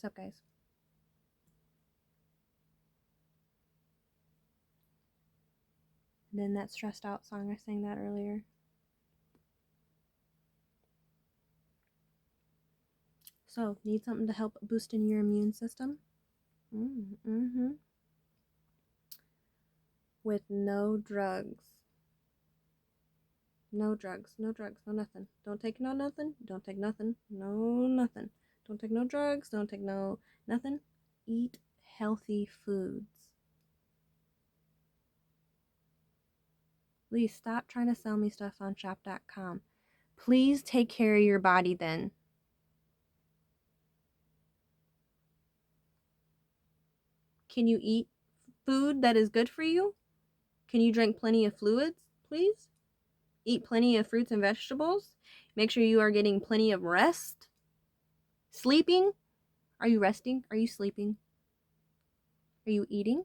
What's up, guys? And then that stressed out song, I sang that earlier. So, need something to help boosting your immune system? Mm-hmm. With no drugs. No drugs, no drugs, no nothing. Don't take no nothing. Don't take nothing. No nothing. Don't take no drugs. Don't take no nothing. Eat healthy foods. Please stop trying to sell me stuff on shop.com. Please take care of your body then. Can you eat food that is good for you? Can you drink plenty of fluids, please? Eat plenty of fruits and vegetables. Make sure you are getting plenty of rest. Sleeping. Are you resting? Are you sleeping? Are you eating?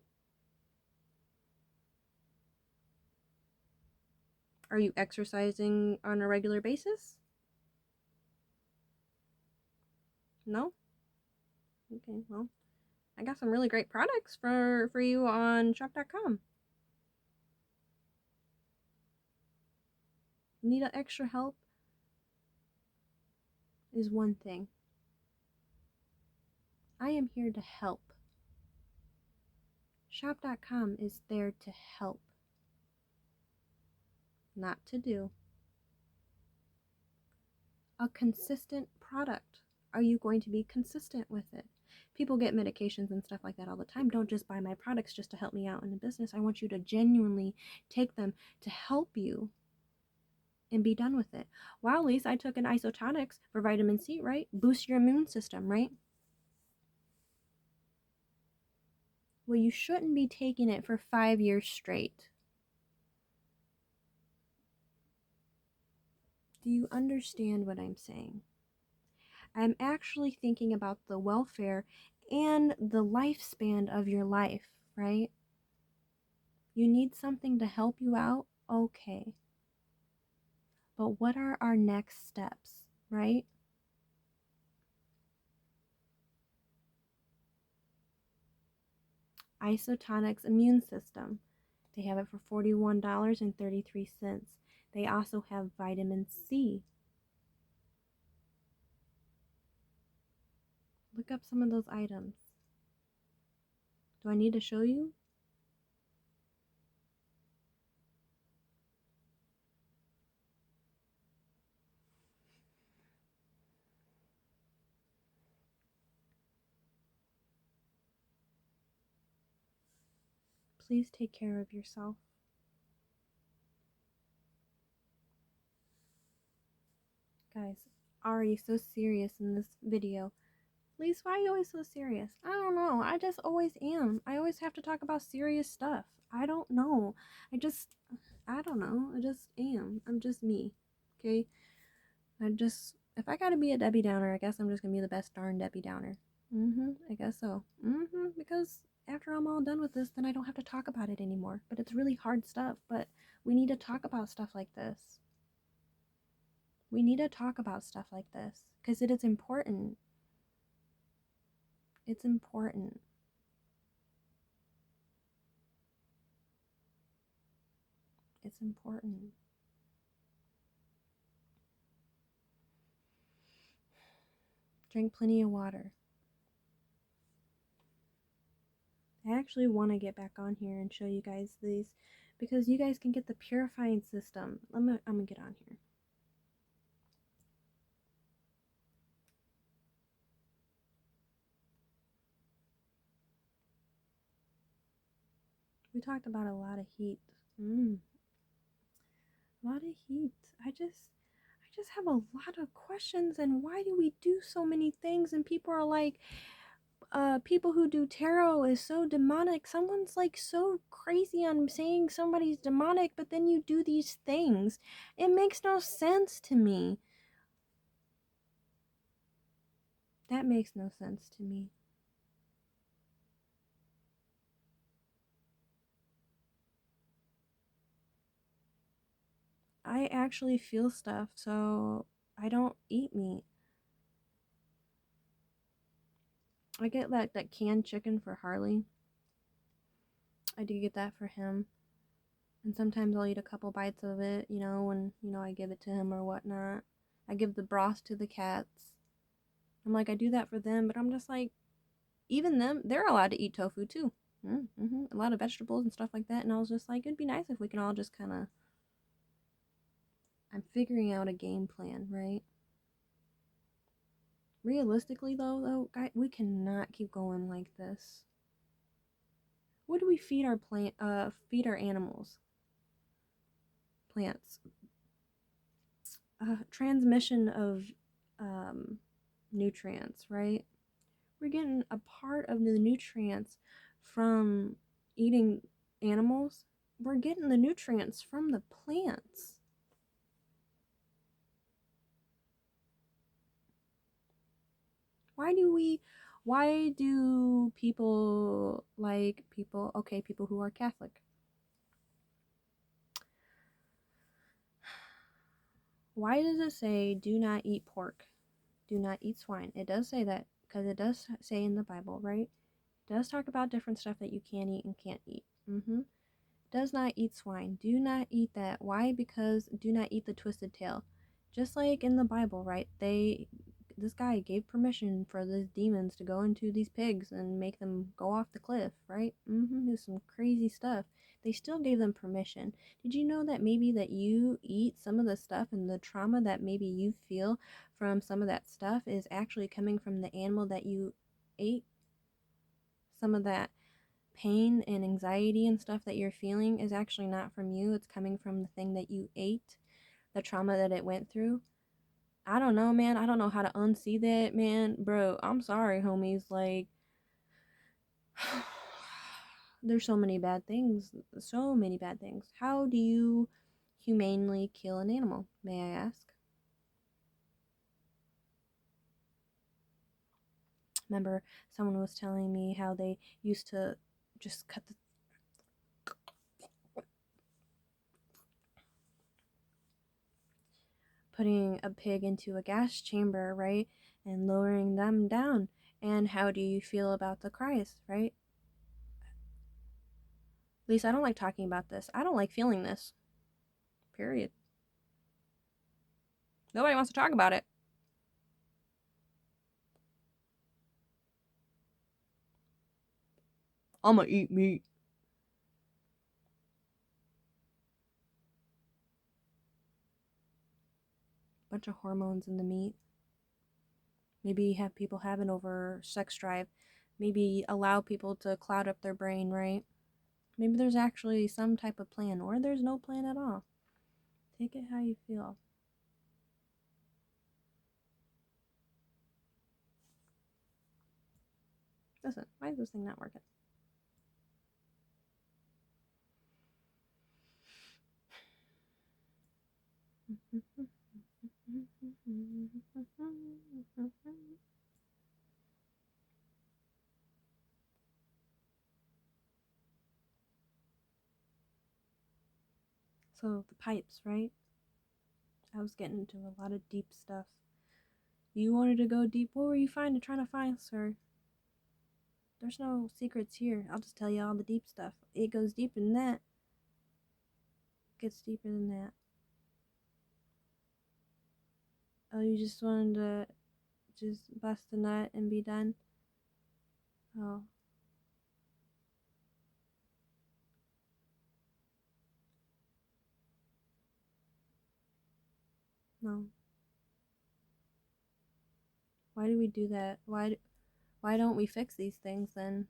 Are you exercising on a regular basis? No? Okay, well, I got some really great products for you on shop.com. Need a extra help is one thing. I am here to help. Shop.com is there to help, not to do. A consistent product. Are you going to be consistent with it? People get medications and stuff like that all the time. Don't just buy my products just to help me out in the business. I want you to genuinely take them to help you and be done with it. Well, at least I took an isotonics for vitamin C, right? Boost your immune system, right? Well, you shouldn't be taking it for 5 years straight. Do you understand what I'm saying? I'm actually thinking about the welfare and the lifespan of your life, right? You need something to help you out? Okay. But what are our next steps, right? Isotonics Immune System. They have it for $41.33. They also have vitamin C. Look up some of those items. Do I need to show you? Please take care of yourself. Guys, already so serious in this video. Please, why are you always so serious? I don't know. I just always am. I always have to talk about serious stuff. I don't know. I don't know. I just am. I'm just me. Okay? If I gotta be a Debbie Downer, I guess I'm just gonna be the best darn Debbie Downer. I guess so. Because after I'm all done with this, then I don't have to talk about it anymore. But it's really hard stuff. But we need to talk about stuff like this. We need to talk about stuff like this because it is important. It's important. It's important. Drink plenty of water. I actually want to get back on here and show you guys these because you guys can get the purifying system. I'm gonna get on here. We talked about a lot of heat. A lot of heat. I just have a lot of questions, and why do we do so many things? And people are like, people who do tarot is so demonic. Someone's like so crazy on saying somebody's demonic, but then you do these things. It makes no sense to me. That makes no sense to me. I actually feel stuff, so I don't eat meat. I get that canned chicken for Harley. I do get that for him. And sometimes I'll eat a couple bites of it, when, I give it to him or whatnot. I give the broth to the cats. I'm like, I do that for them, but I'm just like, even them, they're allowed to eat tofu too. A lot of vegetables and stuff like that. And I was just like, it'd be nice if we can all just kind of. I'm figuring out a game plan, right? Realistically, though, guys, we cannot keep going like this. What do we feed our animals? Plants. Transmission of nutrients, right? We're getting a part of the nutrients from eating animals. We're getting the nutrients from the plants. Why do people people who are Catholic? Why does it say do not eat pork? Do not eat swine. It does say that because it does say in the Bible, right? It does talk about different stuff that you can eat and can't eat. Does not eat swine. Do not eat that. Why? Because do not eat the twisted tail. Just like in the Bible, right? This guy gave permission for these demons to go into these pigs and make them go off the cliff, right? There's some crazy stuff. They still gave them permission. Did you know that maybe that you eat some of the stuff and the trauma that maybe you feel from some of that stuff is actually coming from the animal that you ate? Some of that pain and anxiety and stuff that you're feeling is actually not from you. It's coming from the thing that you ate, the trauma that it went through. I don't know, man. I don't know how to unsee that, man. Bro, I'm sorry, homies. Like, there's so many bad things. So many bad things. How do you humanely kill an animal, may I ask? Remember, someone was telling me how they used to just cut the putting a pig into a gas chamber, right? And lowering them down. And how do you feel about the cries, right? At least I don't like talking about this. I don't like feeling this. Period. Nobody wants to talk about it. I'ma eat meat. Bunch of hormones in the meat. Maybe have people have an over sex drive. Maybe allow people to cloud up their brain, right? Maybe there's actually some type of plan, or there's no plan at all. Take it how you feel. Listen, why is this thing not working? So the pipes, right? I was getting into a lot of deep stuff. You wanted to go deep. What were you trying to find, sir? There's no secrets here. I'll just tell you all the deep stuff. It goes deeper than that. It gets deeper than that. Oh, you just wanted to just bust a nut and be done? Oh. No. Why do we do that? Why don't we fix these things then?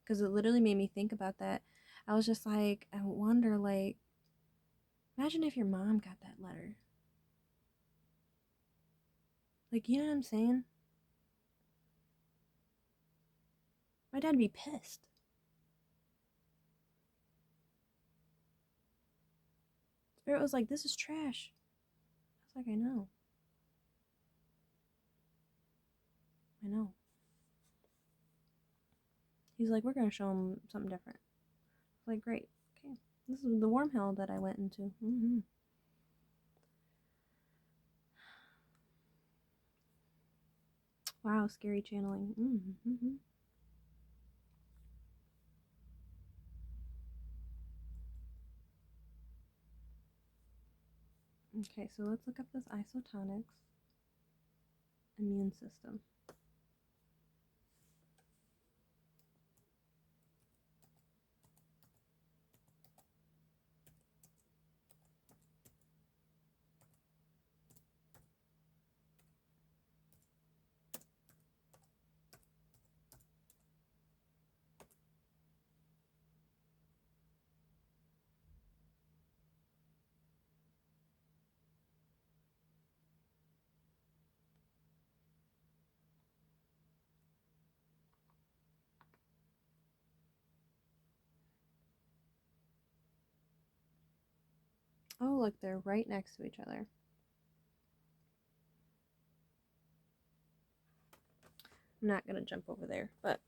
Because it literally made me think about that. I was just like, I wonder, like, imagine if your mom got that letter. Like, you know what I'm saying? My dad'd be pissed. Spirit was like, this is trash. I was like, I know. I know. He's like, we're going to show him something different. I was like, great. Okay. This is the wormhole that I went into. Wow, scary channeling. Mm-hmm. Okay, so let's look up this isotonics immune system. Oh, look, they're right next to each other. I'm not gonna jump over there, but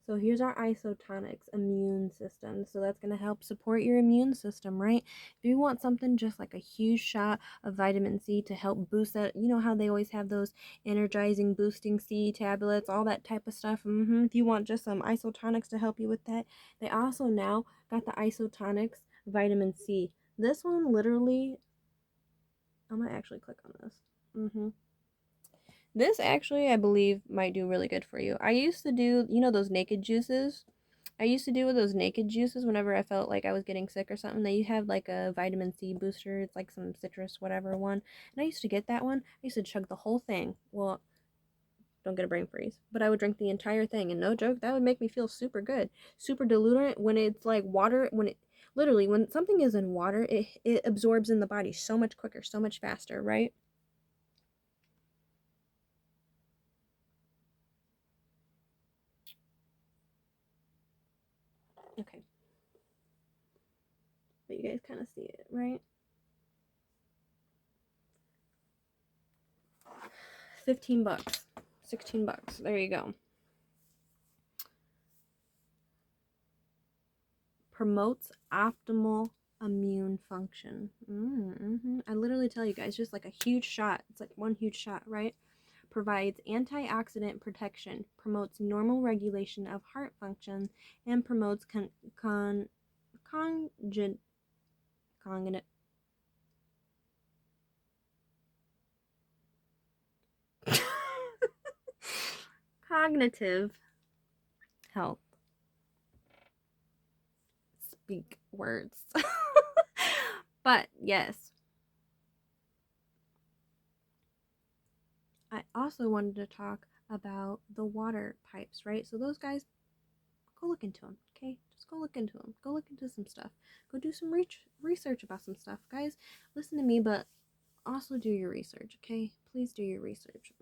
so here's our isotonics immune system. So that's going to help support your immune system, right? If you want something just like a huge shot of vitamin C to help boost that, you know how they always have those energizing, boosting C tablets, all that type of stuff. If you want just some isotonics to help you with that, they also now got the isotonics vitamin C. This one literally, I'm going to actually click on this. This actually, I believe, might do really good for you. I used to do, you know, those naked juices. I used to do those naked juices whenever I felt like I was getting sick or something. They have like a vitamin C booster. It's like some citrus, whatever one. And I used to get that one. I used to chug the whole thing. Well, don't get a brain freeze. But I would drink the entire thing. And no joke, that would make me feel super good. Super diluted when it's like water. Literally, when something is in water, it absorbs in the body so much quicker, so much faster, right? Okay. But you guys kind of see it, right? 15 bucks. 16 bucks. There you go. Promotes optimal immune function. I literally tell you guys, just like a huge shot. It's like one huge shot, right? Provides antioxidant protection, promotes normal regulation of heart function, and promotes cognitive health. Speak words. But yes, I also wanted to talk about the water pipes, right? So those guys, go look into them, okay? Just go look into them. Go look into some stuff. Go do some research about some stuff, guys. Listen to me, but also do your research, okay? Please do your research.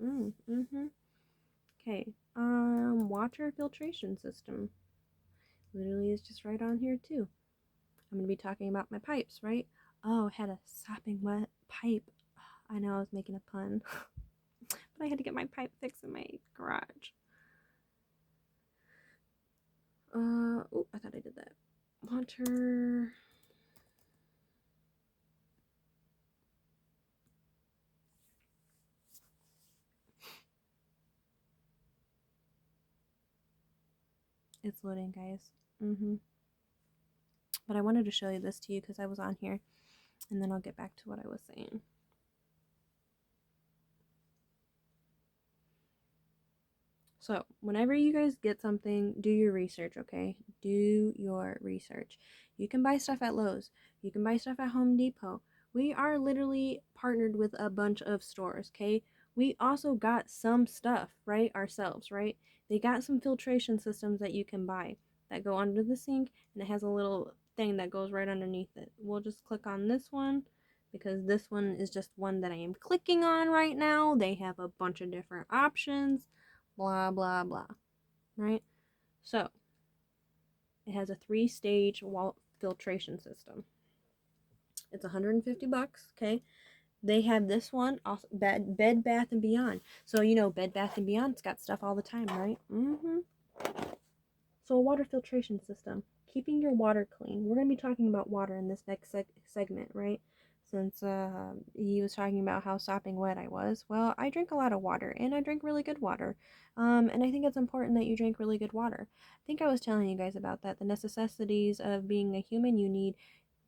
Okay. Water filtration system. Literally is just right on here too. I'm gonna be talking about my pipes, right? Oh, had a sopping wet pipe. I know I was making a pun, but I had to get my pipe fixed in my garage. Oh, I thought I did that. Water. It's loading, guys. But I wanted to show you this to you because I was on here, and then I'll get back to what I was saying. So, whenever you guys get something, do your research, okay? Do your research. You can buy stuff at Lowe's. You can buy stuff at Home Depot. We are literally partnered with a bunch of stores, okay? We also got some stuff, right, ourselves, right? They got some filtration systems that you can buy that go under the sink, and it has a little thing that goes right underneath it. We'll just click on this one because this one is just one that I am clicking on right now. They have a bunch of different options, blah blah blah, right? So it has a 3-stage wall filtration system. It's 150 bucks, okay? They have this one, also Bed Bath and Beyond. So you know Bed Bath and Beyond's got stuff all the time, right? So a water filtration system, keeping your water clean. We're going to be talking about water in this next segment, right? since he was talking about how sopping wet I was. Well, I drink a lot of water, and I drink really good water. And I think it's important that you drink really good water. I think I was telling you guys about that. The necessities of being a human, you need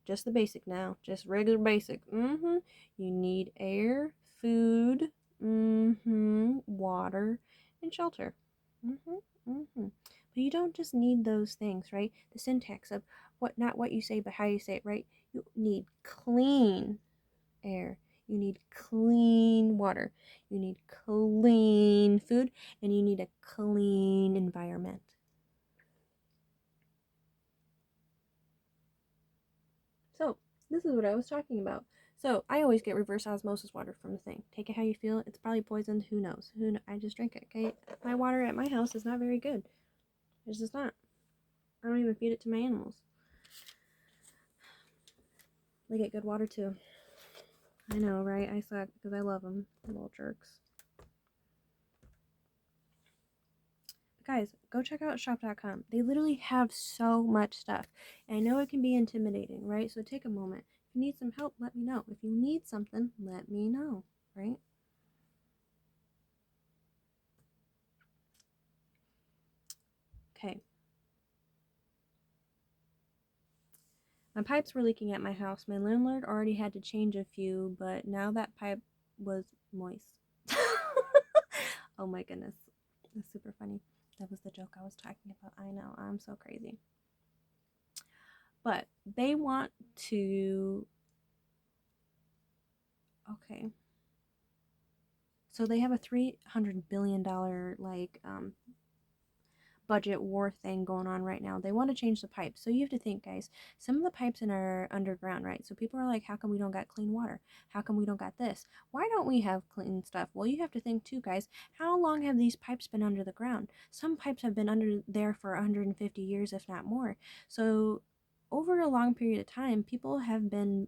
just the basic now, just regular basic. You need air, food, water, and shelter. But you don't just need those things, right? The syntax of what, not what you say, but how you say it, right? You need clean air. You need clean water. You need clean food, and you need a clean environment. So, this is what I was talking about. So, I always get reverse osmosis water from the thing. Take it how you feel. It's probably poisoned. Who knows? I just drink it, okay? My water at my house is not very good. It's just not. I don't even feed it to my animals. They get good water too. I know, right? I suck because I love them. Little jerks. Guys, go check out shop.com. They literally have so much stuff. And I know it can be intimidating, right? So take a moment. If you need some help, let me know. If you need something, let me know, right? Okay. My pipes were leaking at my house. My landlord already had to change a few, but now that pipe was moist. Oh my goodness. That's super funny. That was the joke I was talking about. I know, I'm so crazy. But they want to. Okay. So they have a $300 billion budget war thing going on right now. They want to change the pipes. So you have to think, guys, some of the pipes in are underground, right? So people are like, how come we don't got clean water? How come we don't got this? Why don't we have clean stuff? Well, you have to think too, guys, how long have these pipes been under the ground? Some pipes have been under there for 150 years, if not more. So over a long period of time, people have been,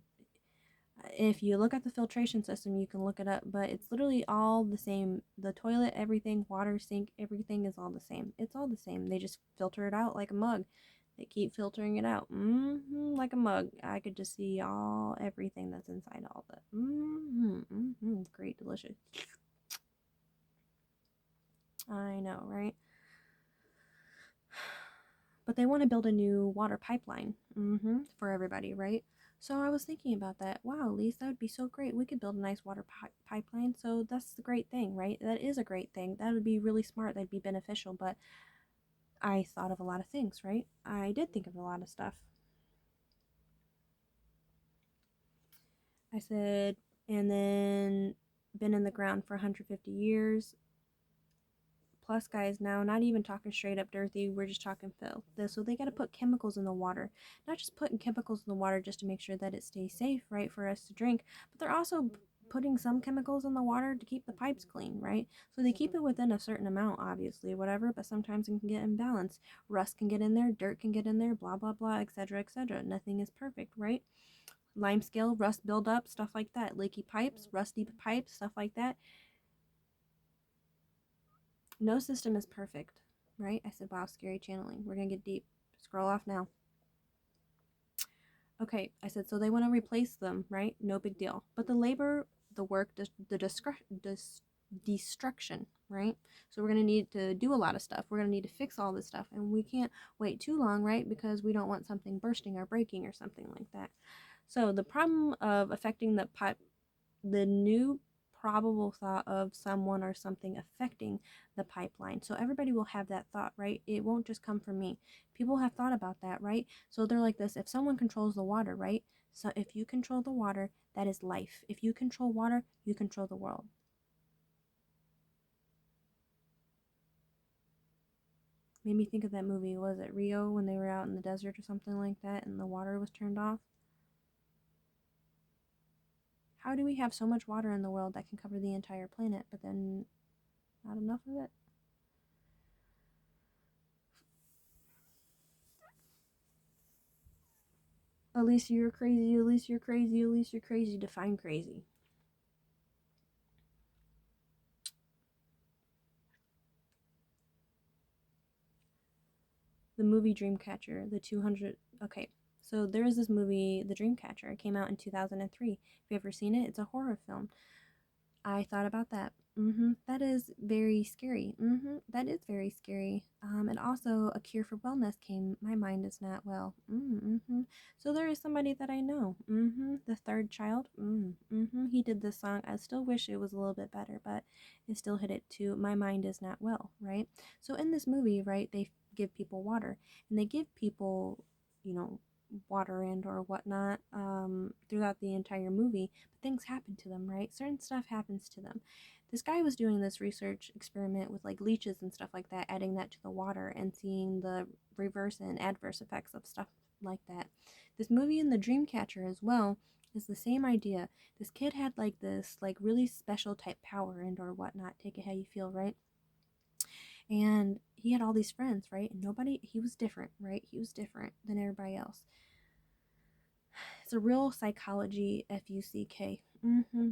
if you look at the filtration system, you can look it up, but it's literally all the same. The toilet, everything, water, sink, everything is all the same. It's all the same. They just filter it out like a mug. They keep filtering it out, like a mug. I could just see everything that's inside all of it. Great, delicious. I know, right? But they want to build a new water pipeline, for everybody, right? So I was thinking about that. Wow, Lise, that would be so great. We could build a nice water pipeline. So that's the great thing, right? That is a great thing. That would be really smart. That'd be beneficial. But I thought of a lot of things, right? I did think of a lot of stuff. I said, and then been in the ground for 150 years. Plus, guys, now not even talking straight up dirty, we're just talking filth. So they got to put chemicals in the water. Not just putting chemicals in the water just to make sure that it stays safe, right, for us to drink, but they're also putting some chemicals in the water to keep the pipes clean, right? So they keep it within a certain amount, obviously, whatever, but sometimes it can get imbalanced. Rust can get in there, dirt can get in there, blah, blah, blah, etc., etc. Nothing is perfect, right? Lime scale, rust buildup, stuff like that. Leaky pipes, rusty pipes, stuff like that. No system is perfect, right? I said, wow, scary channeling. We're going to get deep. Scroll off now. Okay, I said, so they want to replace them, right? No big deal. But the labor, the work, the destruction, right? So we're going to need to do a lot of stuff. We're going to need to fix all this stuff. And we can't wait too long, right? Because we don't want something bursting or breaking or something like that. So the problem of affecting the new probable thought of someone or something affecting the pipeline. So everybody will have that thought, right? It won't just come from me. People have thought about that, right? So they're like this, if someone controls the water, right? So if you control the water, that is life. If you control water, you control the world. Made me think of that movie, was it Rio, when they were out in the desert or something like that and the water was turned off? How do we have so much water in the world that can cover the entire planet, but then not enough of it? At least you're crazy, at least you're crazy, at least you're crazy. Define crazy. The movie Dreamcatcher, the 200. Okay, So there is this movie, The Dreamcatcher. It came out in 2003. Have you ever seen it? It's a horror film. I thought about that. That is very scary. That is very scary. And also, A Cure for Wellness came. My mind is not well. So there is somebody that I know. The third child. He did this song. I still wish it was a little bit better, but it still hit it too. My mind is not well. Right. So in this movie, right, they give people water, and they give people, you know, water and or whatnot throughout the entire movie, but things happen to them, right? Certain stuff happens to them. This guy was doing this research experiment with like leeches and stuff like that, adding that to the water and seeing the reverse and adverse effects of stuff like that. This movie in The Dreamcatcher as well is the same idea. This kid had like this like really special type power and or whatnot, take it how you feel, right? And he had all these friends, right? And nobody, he was different, right? He was different than everybody else. It's a real psychology FUCK.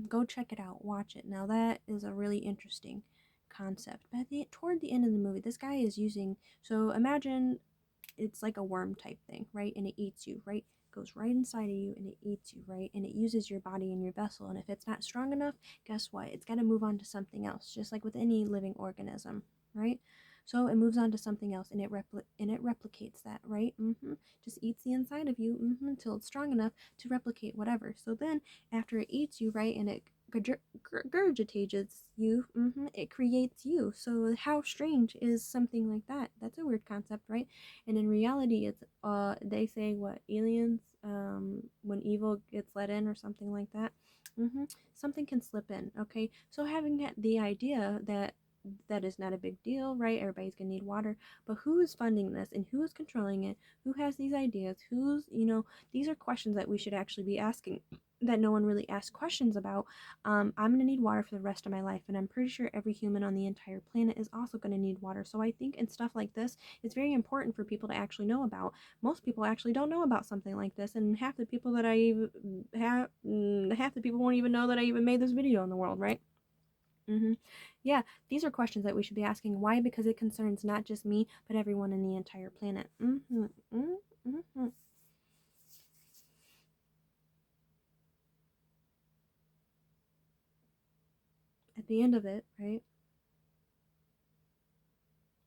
Go check it out. Watch it. Now that is a really interesting concept. But toward the end of the movie, this guy is using. So imagine it's like a worm type thing, right? And it eats you, right? Goes right inside of you and it eats you, right? And it uses your body and your vessel. And if it's not strong enough, guess what? It's got to move on to something else, just like with any living organism, right? So it moves on to something else and it replicates that, right? Just eats the inside of you until it's strong enough to replicate whatever. So then after it eats you, right, and it regurgitates you, it creates you. So how strange is something like that? That's a weird concept, right? And in reality, it's they say what aliens when evil gets let in or something like that. Something can slip in. Okay, so having the idea that that is not a big deal, right? Everybody's gonna need water, but who is funding this and who is controlling it? Who has these ideas? Who's, these are questions that we should actually be asking that no one really asks questions about. I'm gonna need water for the rest of my life, and I'm pretty sure every human on the entire planet is also gonna need water. So I think in stuff like this, it's very important for people to actually know about. Most people actually don't know about something like this, and half the people that I have, half the people won't even know that I even made this video in the world, right? Yeah, these are questions that we should be asking. Why? Because it concerns not just me, but everyone in the entire planet. At the end of it, right?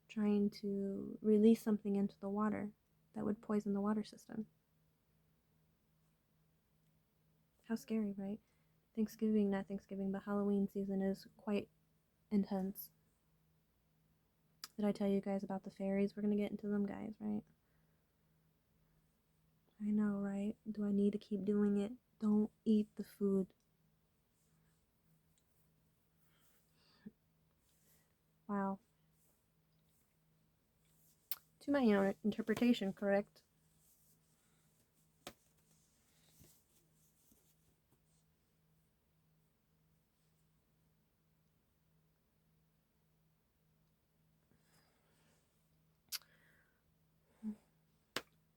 Trying to release something into the water that would poison the water system. How scary, right? Thanksgiving, not Thanksgiving, but Halloween season is quite intense. Did I tell you guys about the fairies? We're gonna get into them, guys, right? I know, right? Do I need to keep doing it? Don't eat the food. Wow. To my own interpretation, correct?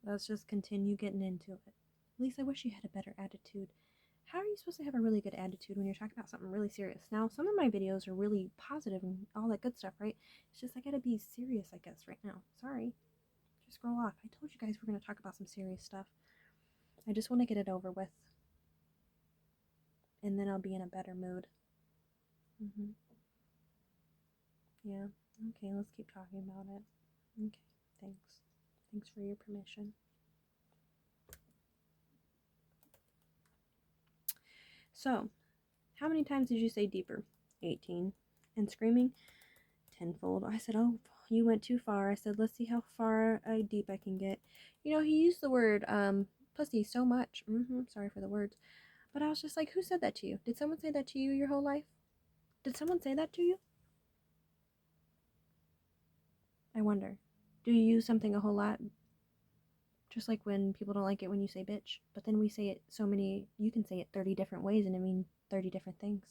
Let's just continue getting into it. At least I wish you had a better attitude. How are you supposed to have a really good attitude when you're talking about something really serious? Now, some of my videos are really positive and all that good stuff, right? It's just I gotta be serious, I guess, right now. Sorry. Just scroll off. I told you guys we're gonna talk about some serious stuff. I just want to get it over with. And then I'll be in a better mood. Yeah. Okay, let's keep talking about it. Okay, thanks. Thanks for your permission. So, how many times did you say deeper? 18. And screaming? Tenfold. I said, oh, you went too far. I said, let's see how far deep I can get. He used the word pussy so much. Sorry for the words. But I was just like, who said that to you? Did someone say that to you your whole life? Did someone say that to you? I wonder. Do you use something a whole lot? Just like when people don't like it when you say bitch. But then we say it you can say it 30 different ways and it means 30 different things.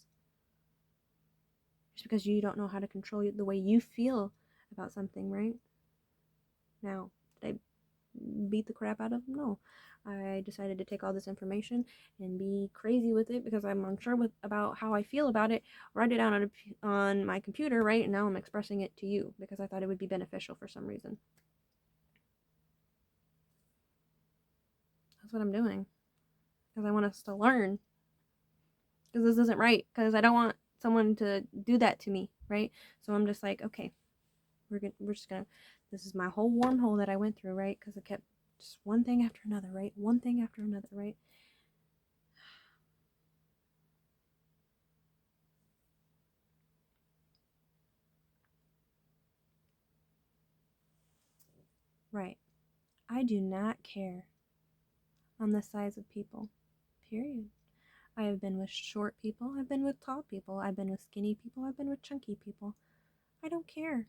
Just because you don't know how to control the way you feel about something, right? Now, did I beat the crap out of them? No. I decided to take all this information and be crazy with it because I'm unsure about how I feel about it. Write it down on my computer, right? And now I'm expressing it to you because I thought it would be beneficial for some reason. That's what I'm doing. Because I want us to learn. Because this isn't right. Because I don't want someone to do that to me, right? So I'm just like, okay, we're just gonna. This is my whole wormhole that I went through, right? Because it kept just one thing after another, right? One thing after another, right? Right. I do not care on the size of people. Period. I have been with short people. I've been with tall people. I've been with skinny people. I've been with chunky people. I don't care.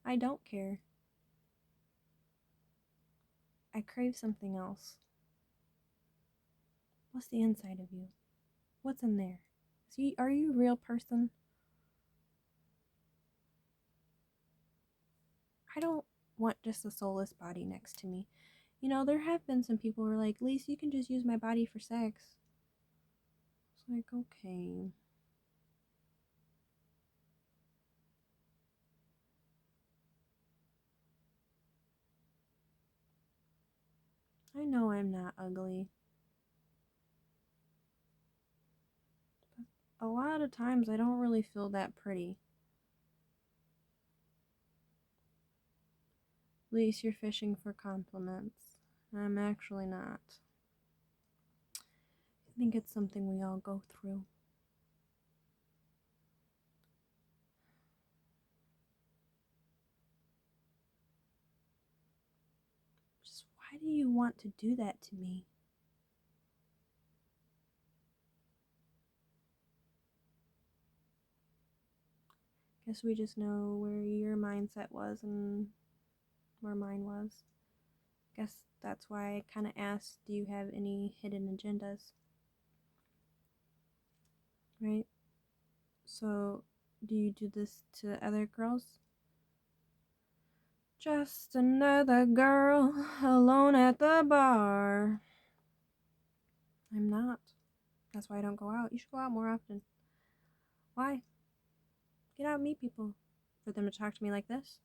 I don't care. I crave something else. What's the inside of you? What's in there? Are you a real person? I don't want just a soulless body next to me. You know, there have been some people who are like, Lisa, you can just use my body for sex. It's like, okay. I know I'm not ugly. But a lot of times I don't really feel that pretty. At least you're fishing for compliments. I'm actually not. I think it's something we all go through. Just why do you want to do that to me? Guess we just know where your mindset was and where mine was. Guess that's why I kind of asked, do you have any hidden agendas? Right? So, do you do this to other girls? Just another girl alone at the bar. I'm not. That's why I don't go out. You should go out more often. Why? Get out and meet people. For them to talk to me like this?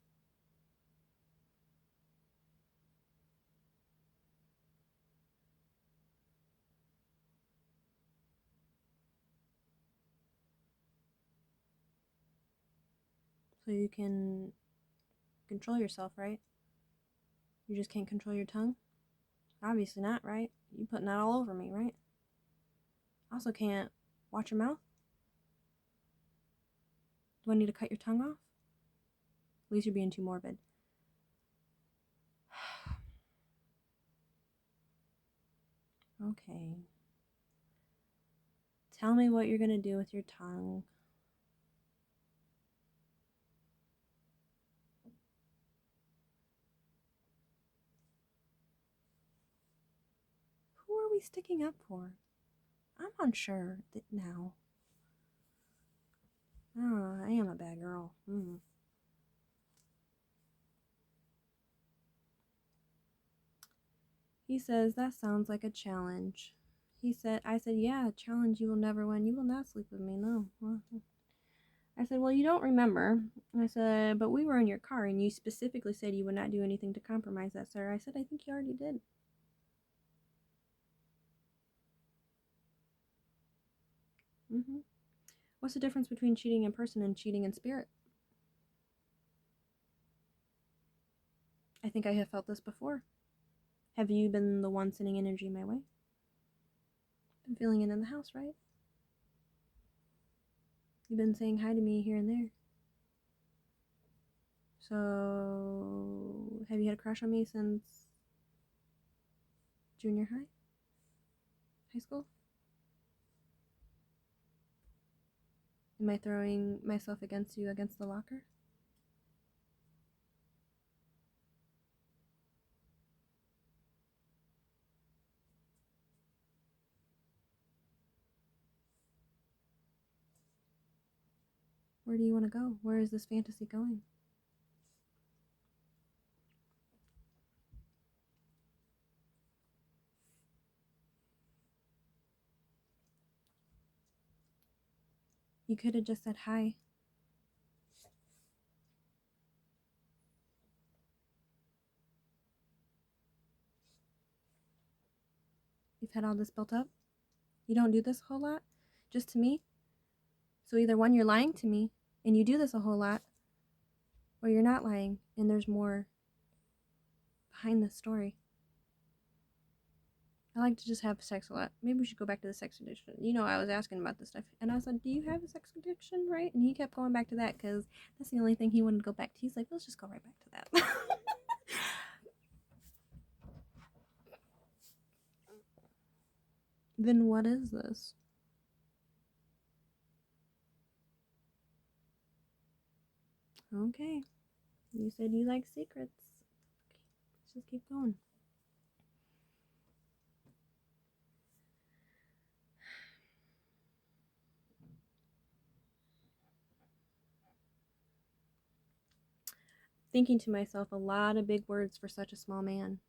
So you can control yourself, right? You just can't control your tongue? Obviously not, right? You putting that all over me, right? Also can't watch your mouth? Do I need to cut your tongue off? At least you're being too morbid. Okay. Tell me what you're gonna do with your tongue. Who are we sticking up for? I'm unsure now. Oh, I am a bad girl. He says, that sounds like a challenge. I said, yeah, challenge, you will never win. You will not sleep with me, no. I said, well, you don't remember. I said, but we were in your car and you specifically said you would not do anything to compromise that, sir. I said, I think you already did. What's the difference between cheating in person and cheating in spirit? I think I have felt this before. Have you been the one sending energy my way? Been feeling it in the house, right? You've been saying hi to me here and there. So, have you had a crush on me since junior high? High school? Am I throwing myself against you against the locker? Where do you want to go? Where is this fantasy going? You could have just said hi. had all this built up? You don't do this a whole lot? Just to me? So either one, you're lying to me and you do this a whole lot, or you're not lying and there's more behind this story. I like to just have sex a lot. Maybe we should go back to the sex addiction. You know, I was asking about this stuff, and I was like, do you have a sex addiction, right? And he kept going back to that because that's the only thing he wanted to go back to. He's like, let's just go right back to that. Then what is this? Okay. You said you like secrets. Okay, let's just keep going. Thinking to myself, a lot of big words for such a small man.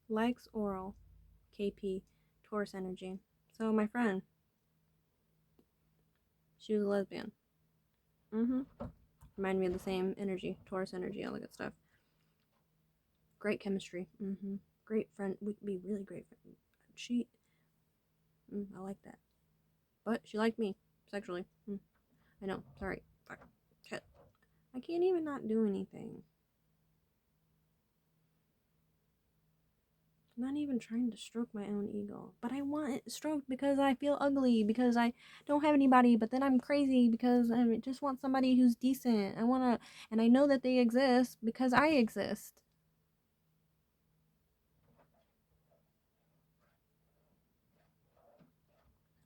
Likes oral. KP. Taurus energy. So my friend, she was a lesbian. Reminded me of the same energy. Taurus energy, all that good stuff. Great chemistry. Great friend. We could be really great friends. She, I like that. But she liked me sexually. I know. Sorry. Fuck. Shit. I can't even not do anything. I'm not even trying to stroke my own ego. But I want it stroked because I feel ugly. Because I don't have anybody. But then I'm crazy because I just want somebody who's decent. I want to. And I know that they exist because I exist.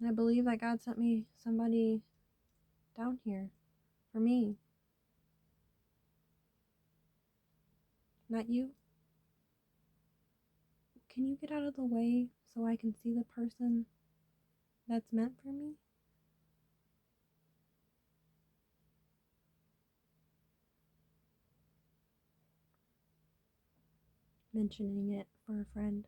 And I believe that God sent me somebody down here for me. Not you. Can you get out of the way so I can see the person that's meant for me? Mentioning it for a friend.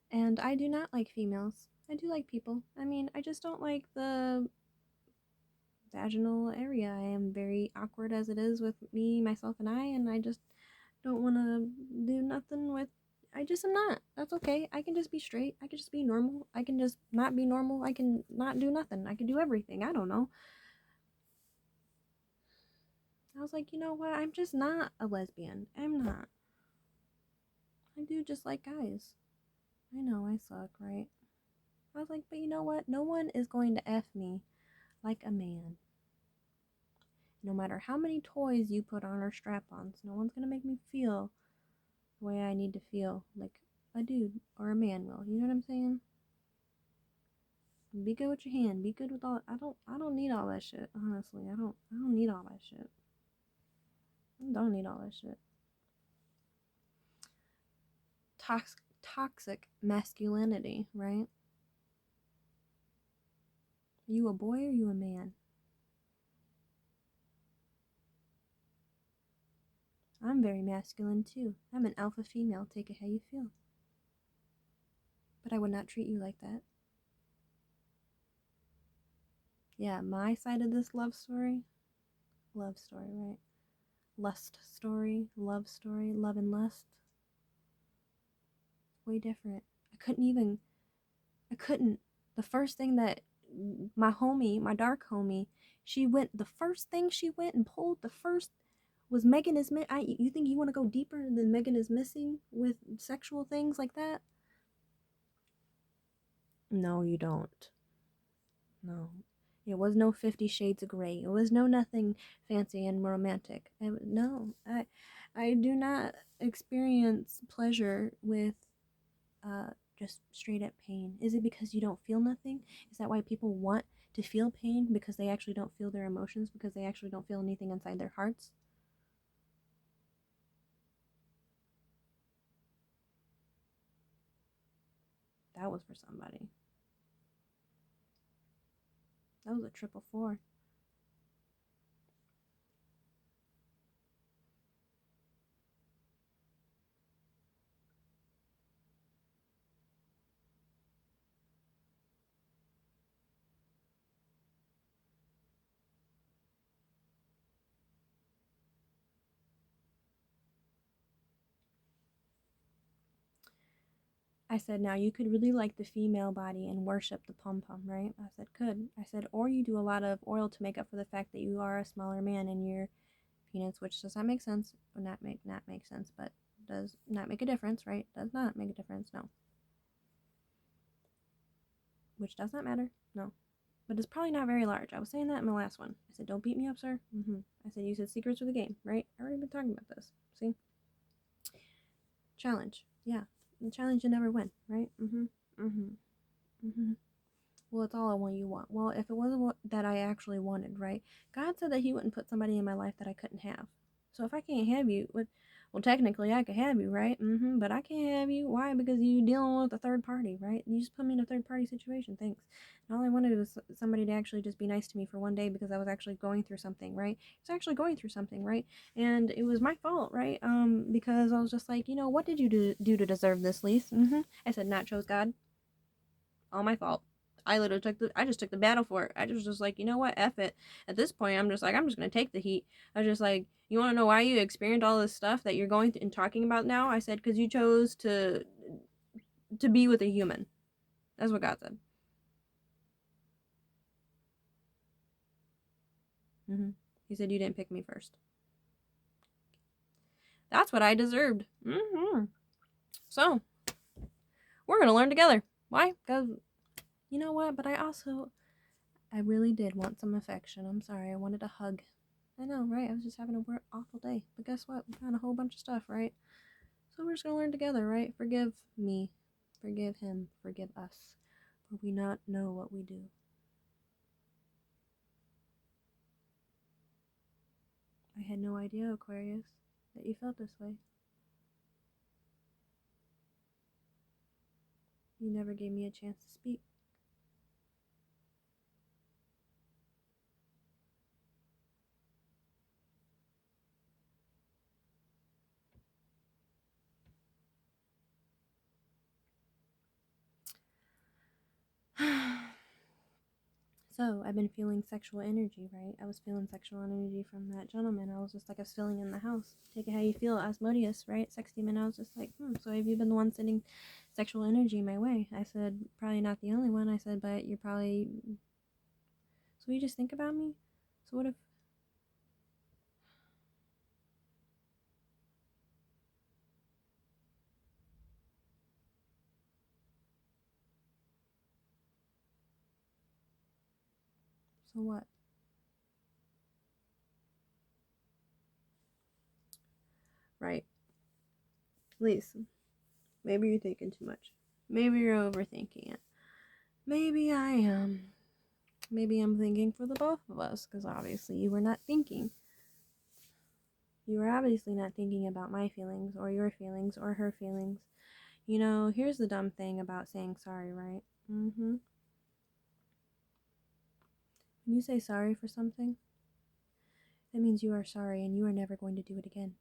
And I do not like females. I do like people. I mean, I just don't like the vaginal area. I am very awkward as it is with me, myself, and I just don't want to do nothing with. I just am not. That's okay. I can just be straight. I can just be normal. I can just not be normal. I can not do nothing. I can do everything. I don't know. I was like, you know what? I'm just not a lesbian. I'm not. I do just like guys. I know I suck, right? I was like, but you know what? No one is going to F me like a man. No matter how many toys you put on or strap ons, no one's going to make me feel the way I need to feel like a dude or a man will. You know what I'm saying? Be good with your hand. Be good with all. I don't need all that shit. Honestly, I don't need all that shit. I don't need all that shit. Toxic masculinity, right? Are you a boy or are you a man? I'm very masculine too. I'm an alpha female. Take it how you feel. But I would not treat you like that. Yeah, my side of this love story, right? Lust story, love and lust. Way different. I couldn't. The first thing that my homie, my dark homie, the first thing she went and pulled, the first was Megan is you think you want to go deeper than Megan is missing with sexual things like that? No, you don't. No. It was no 50 Shades of Grey. It was no nothing fancy and romantic. No, I do not experience pleasure with just straight up pain. Is it because you don't feel nothing? Is that why people want to feel pain? Because they actually don't feel their emotions? Because they actually don't feel anything inside their hearts? That was for somebody. That was a triple four. I said, now you could really like the female body and worship the pom-pom, right? I said, could. I said, or you do a lot of oil to make up for the fact that you are a smaller man in your penis, which does not make sense. Or not make sense, but does not make a difference, right? Does not make a difference, no. Which does not matter, no. But it's probably not very large. I was saying that in my last one. I said, don't beat me up, sir. I said, you said secrets of the game, right? I already been talking about this. See? Challenge. Yeah. The challenge you never win, right? Well, it's all I want you want. Well, if it wasn't what that I actually wanted, right? God said that He wouldn't put somebody in my life that I couldn't have. So if I can't have you, well, technically I could have you, right? But I can't have you. Why? Because you dealing with a third party, right? You just put me in a third party situation. Thanks. And all I wanted was somebody to actually just be nice to me for one day because I was actually going through something, right? I was actually going through something, right? And it was my fault, right? Because I was just like, what did you do to deserve this, Lise? I said, not chose God. All my fault. I just took the battle for it. I was just like, you know what, F it. At this point, I'm just gonna take the heat. I was just like, you want to know why you experienced all this stuff that you're going and talking about now? I said, because you chose to be with a human. That's what God said. He said you didn't pick me first. That's what I deserved. So we're gonna learn together. Why? Because you know what? But I really did want some affection. I'm sorry. I wanted a hug. I know, right? I was just having a awful day. But guess what? We found a whole bunch of stuff, right? So we're just going to learn together, right? Forgive me. Forgive him. Forgive us. For we not know what we do. I had no idea, Aquarius, that you felt this way. You never gave me a chance to speak. So, I've been feeling sexual energy, right? I was feeling sexual energy from that gentleman. I was just like, I was feeling in the house. Take it how you feel, Asmodeus, right? Sex demon. I was just like, so have you been the one sending sexual energy my way? I said, probably not the only one. I said, but you're probably... So you just think about me? So what if... So what? Right. Lisa, maybe you're thinking too much. Maybe you're overthinking it. Maybe I am. Maybe I'm thinking for the both of us, because obviously you were not thinking. You were obviously not thinking about my feelings, or your feelings, or her feelings. Here's the dumb thing about saying sorry, right? When you say sorry for something, that means you are sorry and you are never going to do it again.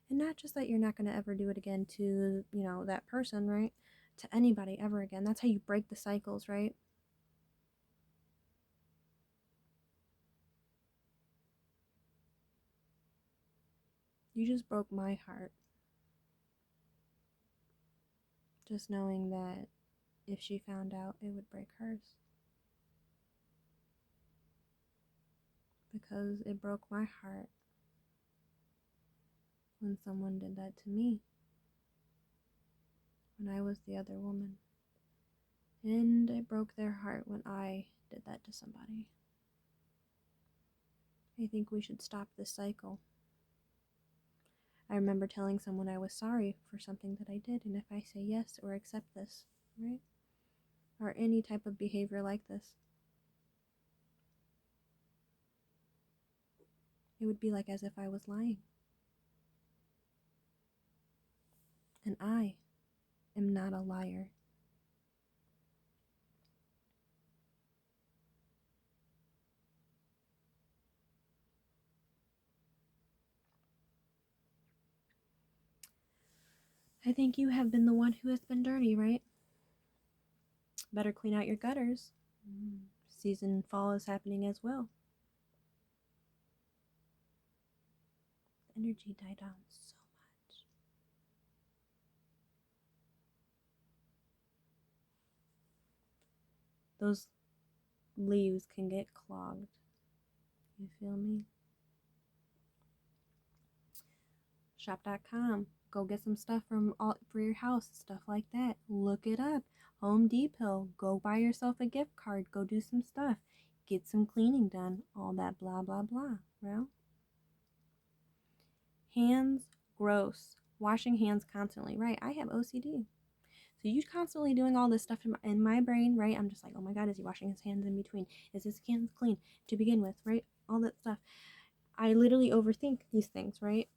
And not just that you're not going to ever do it again to, that person, right? To anybody ever again. That's how you break the cycles, right? You just broke my heart. Just knowing that if she found out, it would break hers. Because it broke my heart when someone did that to me. When I was the other woman. And it broke their heart when I did that to somebody. I think we should stop this cycle. I remember telling someone I was sorry for something that I did, and if I say yes or accept this, right? Or any type of behavior like this, it would be like as if I was lying. And I am not a liar. I think you have been the one who has been dirty, right? Better clean out your gutters. Season fall is happening as well. Energy died down so much. those leaves can get clogged. You feel me? Shop.com. Go get some stuff for your house, stuff like that. Look it up. Home Depot. Go buy yourself a gift card. Go do some stuff. Get some cleaning done. All that blah, blah, blah. Well, hands, gross. Washing hands constantly. Right, I have OCD. So you constantly doing all this stuff in my brain, right? I'm just like, oh my God, is he washing his hands in between? Is his hands clean to begin with, right? All that stuff. I literally overthink these things, right?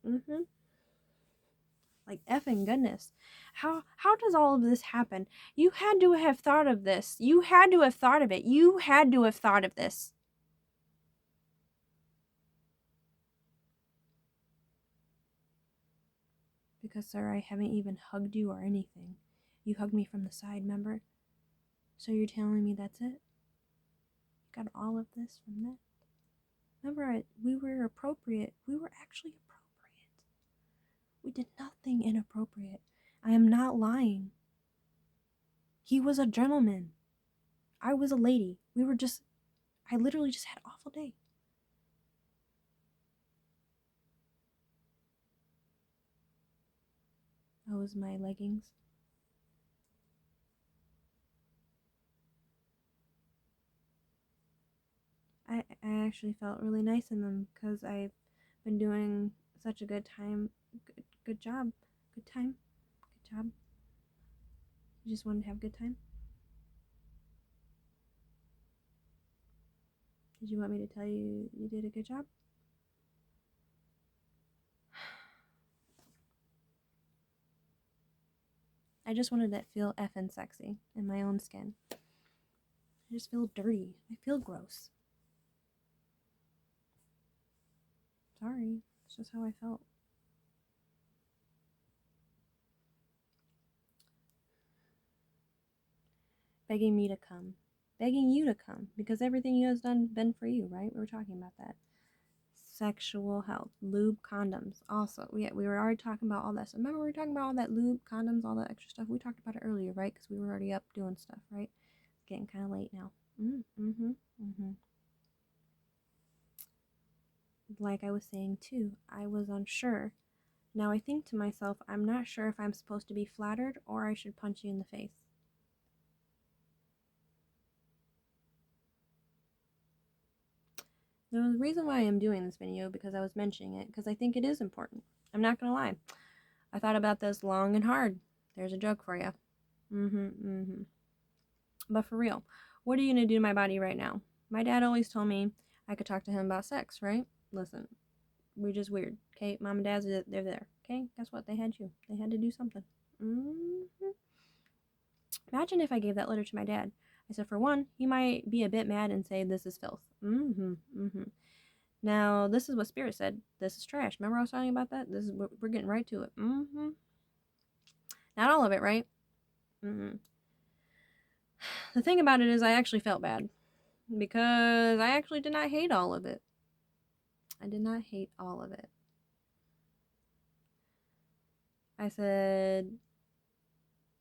Like, effing goodness. How does all of this happen? You had to have thought of this. You had to have thought of it. You had to have thought of this. Because, sir, I haven't even hugged you or anything. You hugged me from the side, remember? So you're telling me that's it? You got all of this from that? Remember, we were appropriate. We were actually appropriate. We did nothing inappropriate. I am not lying. He was a gentleman. I was a lady. I literally just had an awful day. That was my leggings. I actually felt really nice in them because I've been doing such a good time. Good job. Good time. Good job. You just wanted to have a good time? Did you want me to tell you you did a good job? I just wanted to feel effing sexy in my own skin. I just feel dirty. I feel gross. Sorry. It's just how I felt. Begging me to come. Begging you to come. Because everything you has been for you, right? We were talking about that. Sexual health. Lube, condoms. Also, we were already talking about all that. So remember we were talking about all that lube, condoms, all that extra stuff? We talked about it earlier, right? Because we were already up doing stuff, right? It's getting kind of late now. Like I was saying too, I was unsure. Now I think to myself, I'm not sure if I'm supposed to be flattered or I should punch you in the face. The reason why I'm doing this video, because I was mentioning it, because I think it is important. I'm not gonna lie. I thought about this long and hard. There's a joke for you. But for real, what are you gonna do to my body right now? My dad always told me I could talk to him about sex, right? Listen, we're just weird, okay? Mom and Dad, they're there, okay? Guess what? They had you. They had to do something. Imagine if I gave that letter to my dad. I said, for one, he might be a bit mad and say, this is filth. Now, this is what Spirit said. This is trash. Remember I was talking about that? We're getting right to it. Not all of it, right? The thing about it is I actually felt bad. Because I actually did not hate all of it. I did not hate all of it. I said,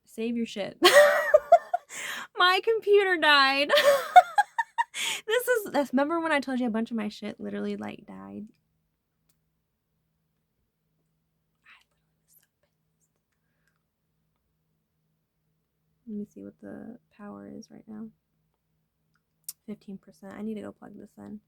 save your shit. My computer died. Remember when I told you a bunch of my shit literally like died? Let me see what the power is right now. 15%. I need to go plug this in.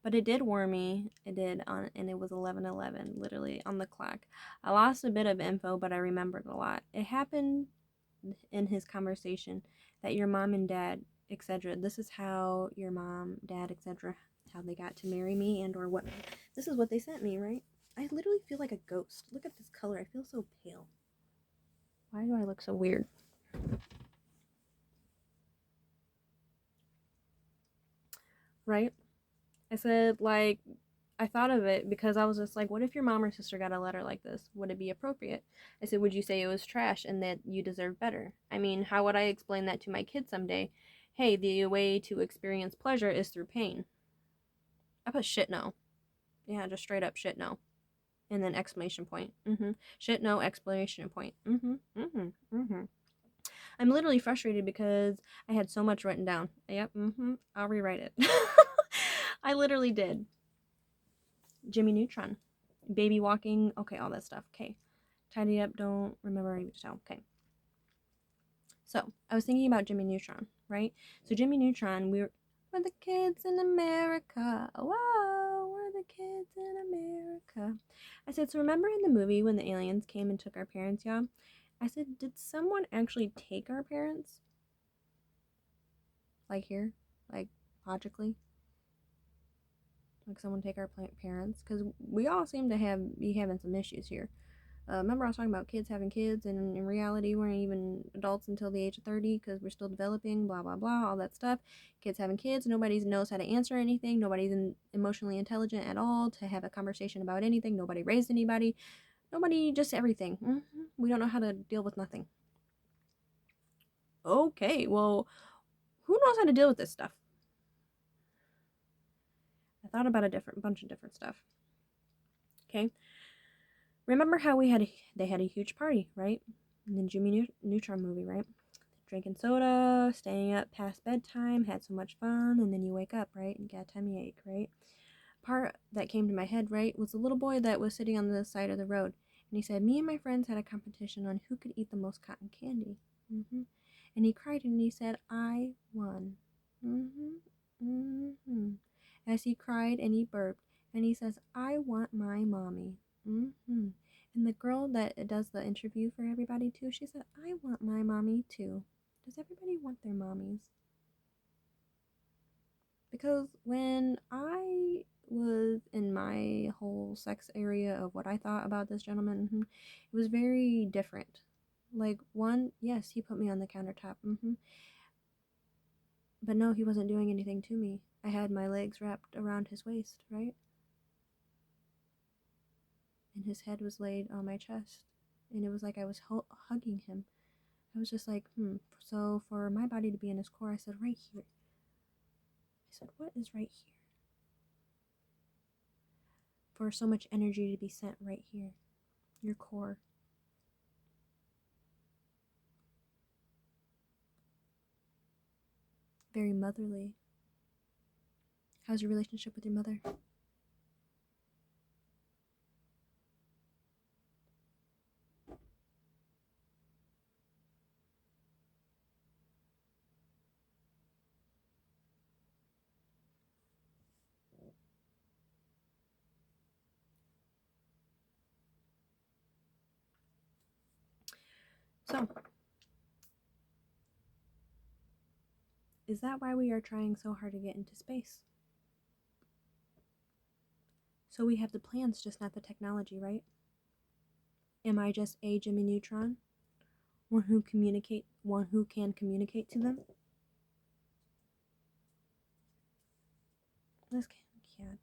But it did warn me. It did, and it was 11:11, literally on the clock. I lost a bit of info, but I remembered a lot. It happened in his conversation that your mom and dad, etc. This is how your mom, dad, etc. how they got to marry me and or what. This is what they sent me, right? I literally feel like a ghost. Look at this color. I feel so pale. Why do I look so weird? Right? I said, like, I thought of it because I was just like, what if your mom or sister got a letter like this? Would it be appropriate? I said, would you say it was trash and that you deserve better? I mean, how would I explain that to my kids someday? Hey, the way to experience pleasure is through pain. I put shit no. Yeah, just straight up shit no. And then exclamation point. Shit, no, exclamation point. I'm literally frustrated because I had so much written down. Yep, I'll rewrite it. I literally did. Jimmy Neutron. Baby walking. Okay, all that stuff. Okay. Tidy up, don't remember any detail. Okay. So, I was thinking about Jimmy Neutron, right? So, Jimmy Neutron, we're the kids in America. Whoa, we're the kids in America. I said, so remember in the movie when the aliens came and took our parents, yeah? I said, did someone actually take our parents? Like here? Like, logically? Like someone take our parents? Because we all seem to be having some issues here. Remember I was talking about kids having kids, and in reality we weren't even adults until the age of 30 because we're still developing, blah blah blah, all that stuff. Kids having kids, nobody knows how to answer anything, nobody's emotionally intelligent at all to have a conversation about anything, nobody raised anybody, nobody, just everything. We don't know how to deal with nothing. Okay, well, who knows how to deal with this stuff? I thought about a bunch of different stuff. Okay, remember how they had a huge party, right? In the Jimmy Neutron movie, right? Drinking soda, staying up past bedtime, had so much fun, and then you wake up, right? And get a tummy ache, right? Part that came to my head, right, was the little boy that was sitting on the side of the road. And he said, me and my friends had a competition on who could eat the most cotton candy. And he cried and he said, I won. As he cried and he burped, and he says, I want my mommy. And the girl that does the interview for everybody too, she said, I want my mommy too. Does everybody want their mommies? Because when I was in my whole sex area of what I thought about this gentleman, it was very different. Like, one, yes, he put me on the countertop, but no, he wasn't doing anything to me. I had my legs wrapped around his waist, right? And his head was laid on my chest. And it was like I was hugging him. I was just like, So for my body to be in his core, I said, right here. I said, what is right here? For so much energy to be sent right here. Your core. Very motherly. How's your relationship with your mother? So, is that why we are trying so hard to get into space? So we have the plans, just not the technology, right? Am I just a Jimmy Neutron? One who can communicate to them? This cat.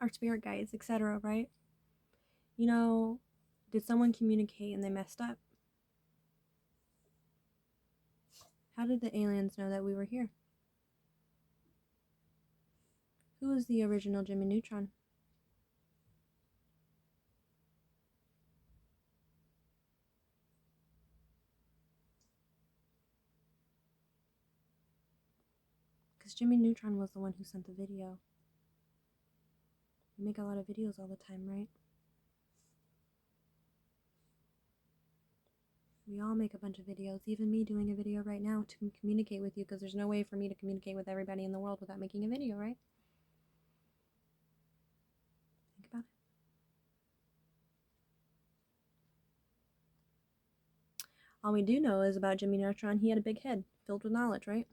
Our spirit guides, etc., right? You know, did someone communicate and they messed up? How did the aliens know that we were here? Who is the original Jimmy Neutron? Because Jimmy Neutron was the one who sent the video. We make a lot of videos all the time, right? We all make a bunch of videos, even me doing a video right now to communicate with you, because there's no way for me to communicate with everybody in the world without making a video, right? Think about it. All we do know is about Jimmy Neutron, he had a big head filled with knowledge, right?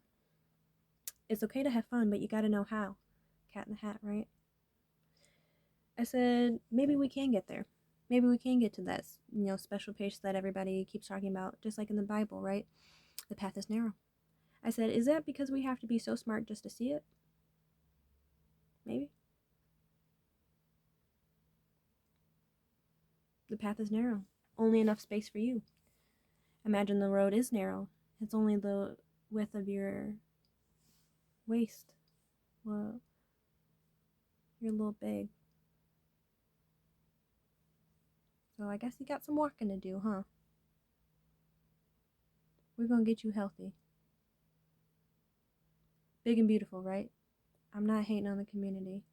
It's okay to have fun, but you gotta know how. Cat in the Hat, right? I said, maybe we can get there. Maybe we can get to that, special place that everybody keeps talking about, just like in the Bible, right? The path is narrow. I said, is that because we have to be so smart just to see it? Maybe. The path is narrow. Only enough space for you. Imagine the road is narrow. It's only the width of your waist. Well, you're a little big. So I guess you got some walking to do, huh? We're gonna get you healthy. Big and beautiful, right? I'm not hating on the community.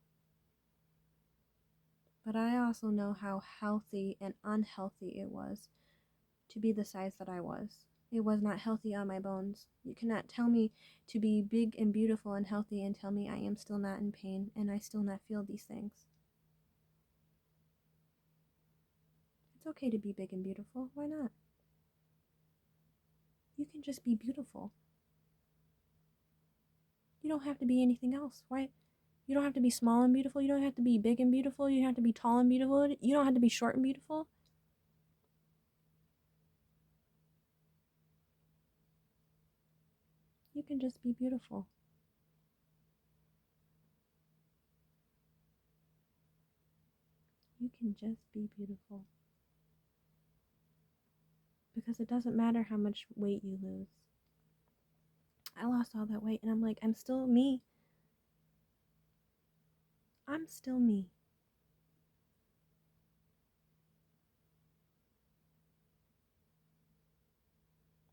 But I also know how healthy and unhealthy it was to be the size that I was. It was not healthy on my bones. You cannot tell me to be big and beautiful and healthy and tell me I am still not in pain and I still not feel these things. It's okay to be big and beautiful. Why not? You can just be beautiful. You don't have to be anything else. Why? You don't have to be small and beautiful. You don't have to be big and beautiful. You don't have to be tall and beautiful. You don't have to be short and beautiful. You can just be beautiful. You can just be beautiful. Because it doesn't matter how much weight you lose. I lost all that weight and I'm like, I'm still me. I'm still me.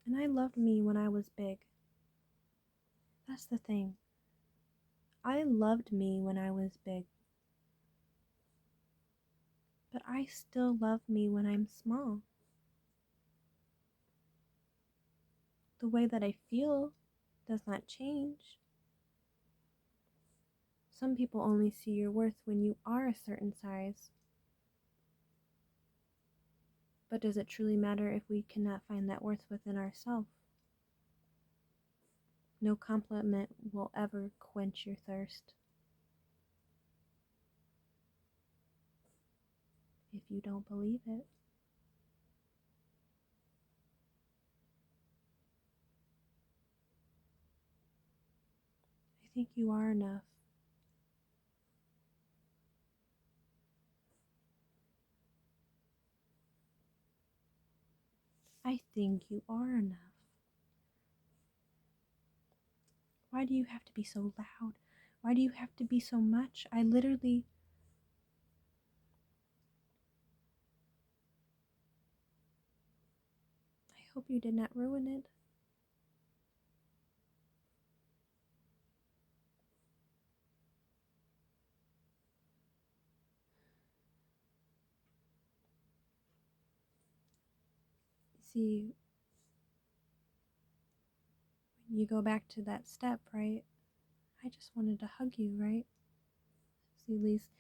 And I loved me when I was big. That's the thing. I loved me when I was big. But I still love me when I'm small. The way that I feel does not change. Some people only see your worth when you are a certain size. But does it truly matter if we cannot find that worth within ourselves? No compliment will ever quench your thirst. If you don't believe it. I think you are enough. I think you are enough. Why do you have to be so loud? Why do you have to be so much? I hope you did not ruin it. See, when you go back to that step, right? I just wanted to hug you, right? See, Lise,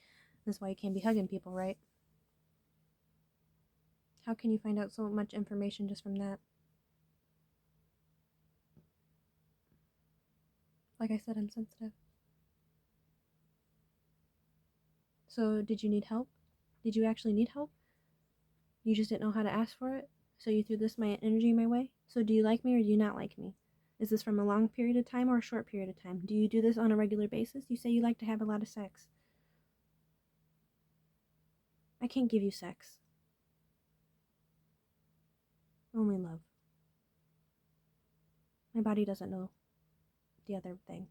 this is why you can't be hugging people, right? How can you find out so much information just from that? Like I said, I'm sensitive. So, did you need help? Did you actually need help? You just didn't know how to ask for it? So you threw this my energy my way? So do you like me or do you not like me? Is this from a long period of time or a short period of time? Do you do this on a regular basis? You say you like to have a lot of sex. I can't give you sex. Only love. My body doesn't know the other thing.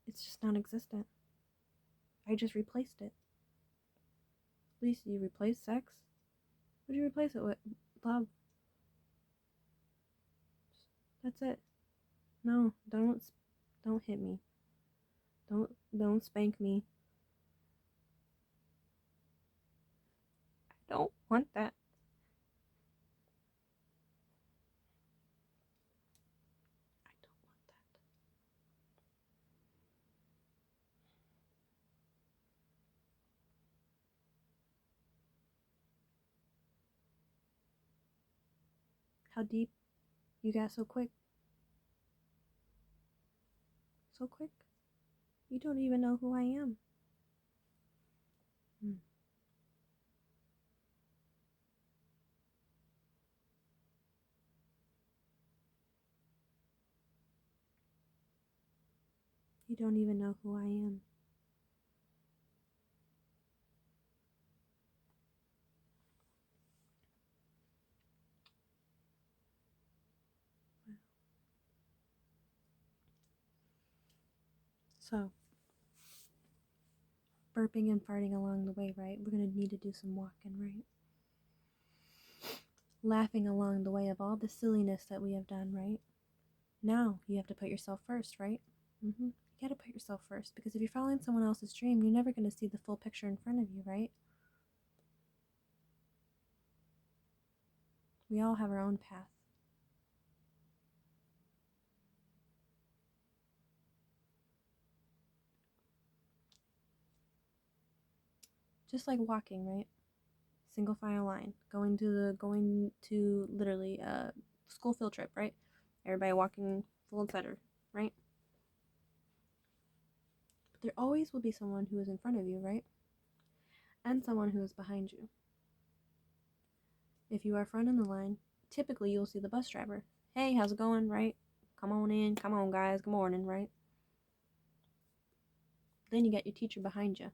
It's just non existent. I just replaced it. At least you replace sex? What do you replace it with? Love. That's it. No, don't hit me. Don't spank me. I don't want that. I don't want that. How deep you got so quick? So quick? You don't even know who I am. Hmm. You don't even know who I am. So, burping and farting along the way, right? We're going to need to do some walking, right? Laughing along the way of all the silliness that we have done, right? Now you have to put yourself first, right? You gotta put yourself first, because if you're following someone else's dream, you're never going to see the full picture in front of you, right? We all have our own path. Just like walking, right? Single file line, going to literally a school field trip, right? Everybody walking full and center, right? But there always will be someone who is in front of you, right? And someone who is behind you. If you are front in the line, typically you'll see the bus driver. Hey, how's it going, right? Come on in, come on guys, good morning, right? Then you get your teacher behind you,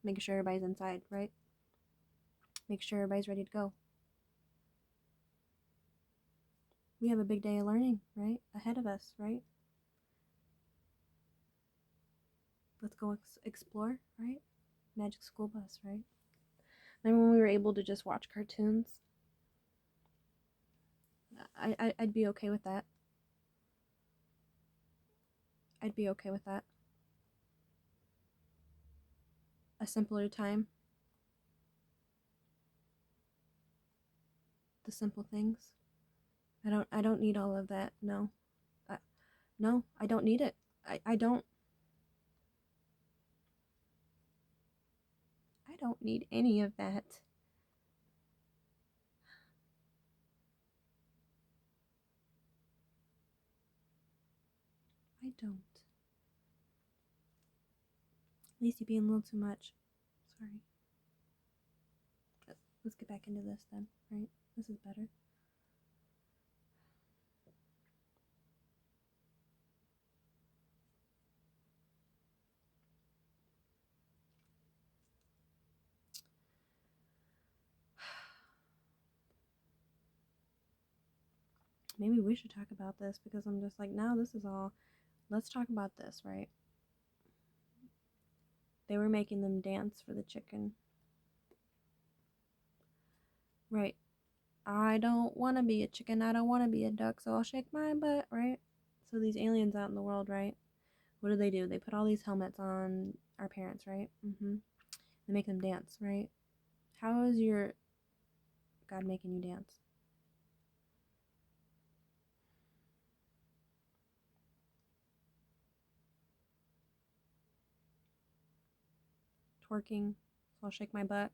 making sure everybody's inside, right? Make sure everybody's ready to go. We have a big day of learning, right? Ahead of us, right? Let's go explore, right? Magic School Bus, right? Then when we were able to just watch cartoons, I'd be okay with that. I'd be okay with that. A simpler time. The simple things. I don't need all of that. No. No, I don't need it. I don't need any of that. I don't. Lacey being a little too much. Sorry. Let's get back into this then, right? This is better. Maybe we should talk about this, because I'm just like, now this is all. Let's talk about this, right? They were making them dance for the chicken. Right. I don't want to be a chicken. I don't want to be a duck, so I'll shake my butt, right? So these aliens out in the world, right? What do? They put all these helmets on our parents, right? They make them dance, right? How is your God making you dance? Twerking, so I'll shake my butt.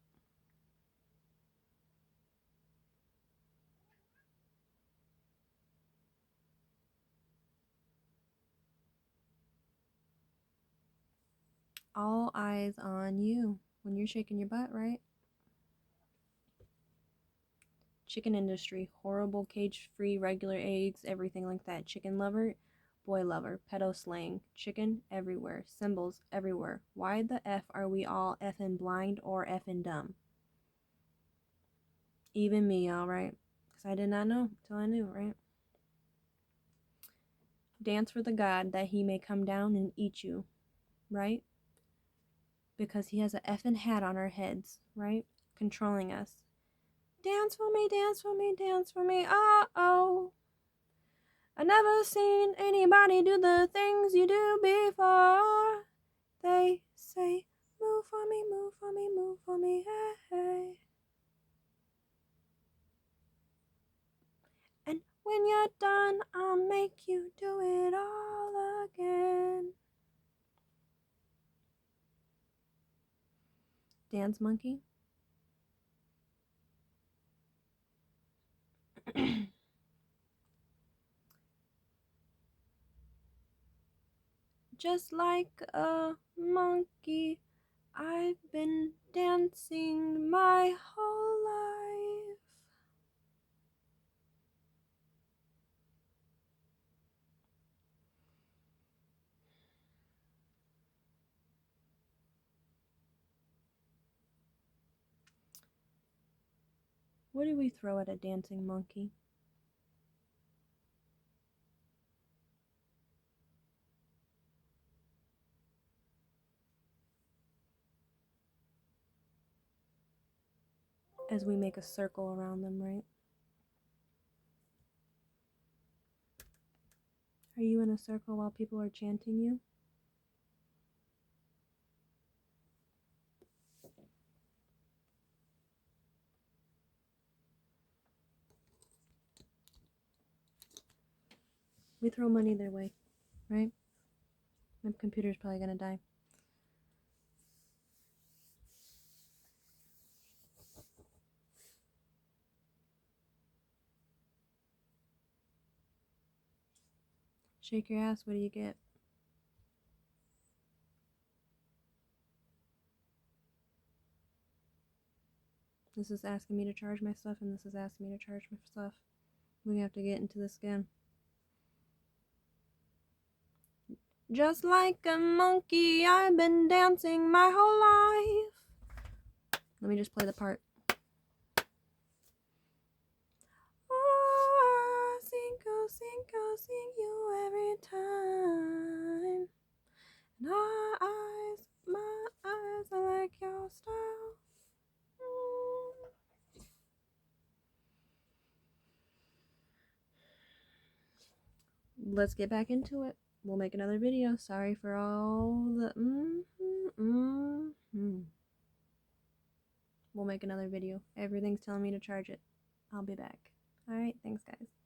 All eyes on you when you're shaking your butt, right? Chicken industry, horrible, cage-free, regular eggs, everything like that. Chicken lover, boy lover, pedo slang, chicken everywhere, symbols everywhere. Why the F are we all effing blind or effing dumb? Even me, alright? Because I did not know till I knew, right? Dance for the God that he may come down and eat you, right? Because he has a effing hat on our heads, right? Controlling us. Dance for me, dance for me, dance for me, oh. I never seen anybody do the things you do before. They say, move for me, move for me, move for me, hey, hey. And when you're done, I'll make you do it all again. Dance monkey. Just like a monkey, I've been dancing my whole life. What do we throw at a dancing monkey? as we make a circle around them, right? Are you in a circle while people are chanting you? We throw money their way, right? My computer's probably gonna die. Shake your ass, what do you get? This is asking me to charge my stuff, and this is asking me to charge my stuff. We have to get into this again. Just like a monkey, I've been dancing my whole life. Let me just play the part. Oh, I sing you every time. And my eyes are like your style. Let's get back into it. We'll make another video. Sorry for all the We'll make another video. Everything's telling me to charge it. I'll be back. Alright, thanks guys.